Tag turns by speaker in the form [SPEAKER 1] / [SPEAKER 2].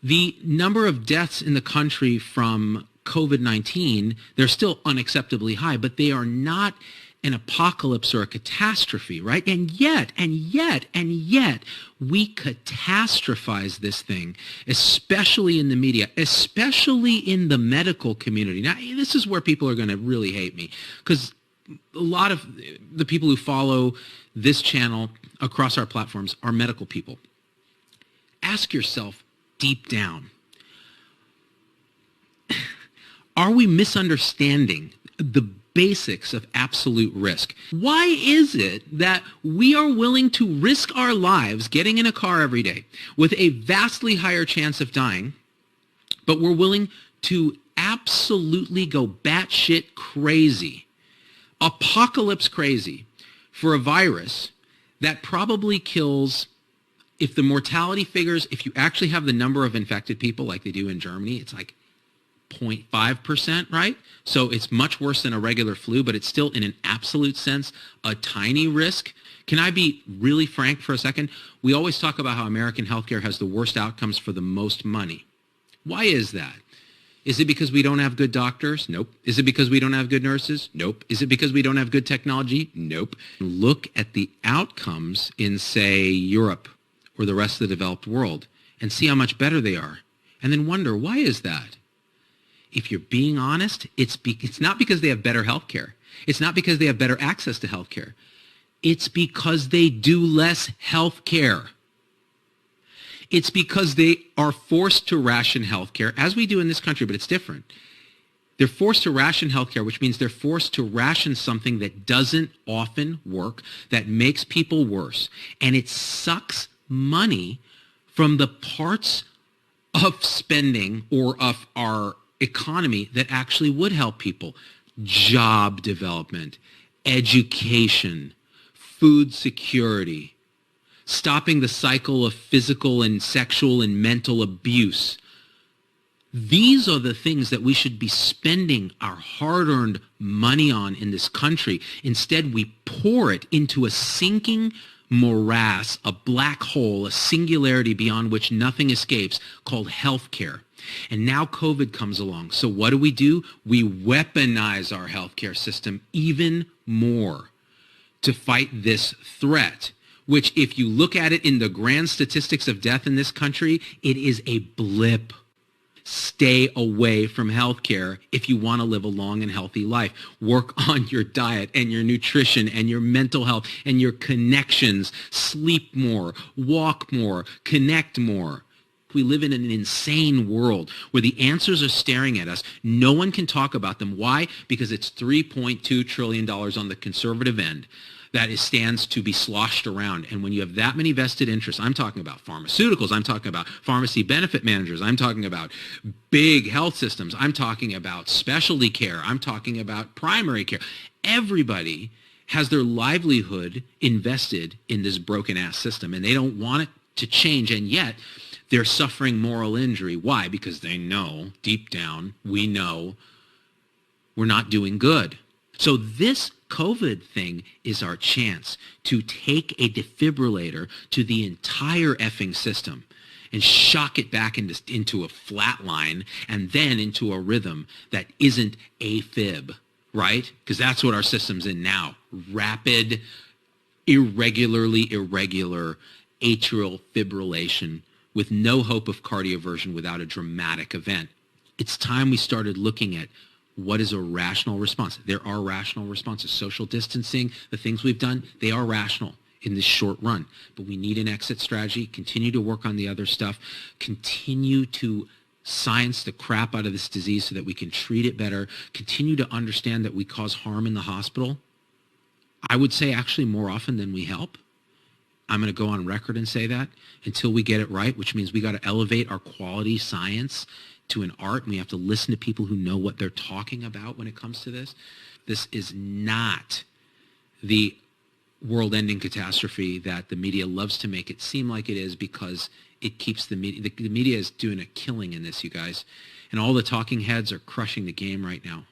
[SPEAKER 1] The number of deaths in the country from COVID-19, they're still unacceptably high, but they are not an apocalypse or a catastrophe, right? And yet, we catastrophize this thing, especially in the media, especially in the medical community. Now, this is where people are going to really hate me, because a lot of the people who follow this channel across our platforms are medical people. Ask yourself deep down, are we misunderstanding the basics of absolute risk? Why is it that we are willing to risk our lives getting in a car every day with a vastly higher chance of dying, but we're willing to absolutely go batshit crazy, apocalypse crazy, for a virus that probably kills, if the mortality figures, if you actually have the number of infected people like they do in Germany, it's like 0.5%, right? So it's much worse than a regular flu, but it's still, in an absolute sense, a tiny risk. Can I be really frank for a second? We always talk about how American healthcare has the worst outcomes for the most money. Why is that? Is it because we don't have good doctors? Nope. Is it because we don't have good nurses? Nope. Is it because we don't have good technology? Nope. Look at the outcomes in, say, Europe or the rest of the developed world and see how much better they are. And then wonder, why is that? If you're being honest, it's not because they have better healthcare. It's not because they have better access to healthcare. It's because they do less healthcare. It's because they are forced to ration healthcare, as we do in this country, but it's different. They're forced to ration healthcare, which means they're forced to ration something that doesn't often work, that makes people worse. And it sucks money from the parts of spending or of our economy that actually would help people. Job development, education, food security, stopping the cycle of physical and sexual and mental abuse. These are the things that we should be spending our hard-earned money on in this country. Instead, we pour it into a sinking morass, a black hole, a singularity beyond which nothing escapes, called healthcare. And now COVID comes along. So what do? We weaponize our healthcare system even more to fight this threat, which, if you look at it in the grand statistics of death in this country, it is a blip. Stay away from healthcare if you want to live a long and healthy life. Work on your diet and your nutrition and your mental health and your connections. Sleep more, walk more, connect more. We live in an insane world where the answers are staring at us. No one can talk about them. Why? Because it's $3.2 trillion on the conservative end that stands to be sloshed around. And when you have that many vested interests, I'm talking about pharmaceuticals, I'm talking about pharmacy benefit managers, I'm talking about big health systems, I'm talking about specialty care, I'm talking about primary care. Everybody has their livelihood invested in this broken-ass system, and they don't want it to change, and yet they're suffering moral injury. Why? Because they know, deep down, we know we're not doing good. So this COVID thing is our chance to take a defibrillator to the entire effing system and shock it back into a flat line and then into a rhythm that isn't AFib, right? Because that's what our system's in now. Rapid, irregularly irregular atrial fibrillation with no hope of cardioversion without a dramatic event. It's time we started looking at what is a rational response. There are rational responses. Social distancing, the things we've done, they are rational in this short run. But we need an exit strategy, continue to work on the other stuff, continue to science the crap out of this disease so that we can treat it better, continue to understand that we cause harm in the hospital. I would say actually more often than we help. I'm going to go on record and say that until we get it right, which means we got to elevate our quality science to an art, and we have to listen to people who know what they're talking about when it comes to this. This is not the world-ending catastrophe that the media loves to make it seem like it is, because it keeps the media is doing a killing in this, you guys. And all the talking heads are crushing the game right now.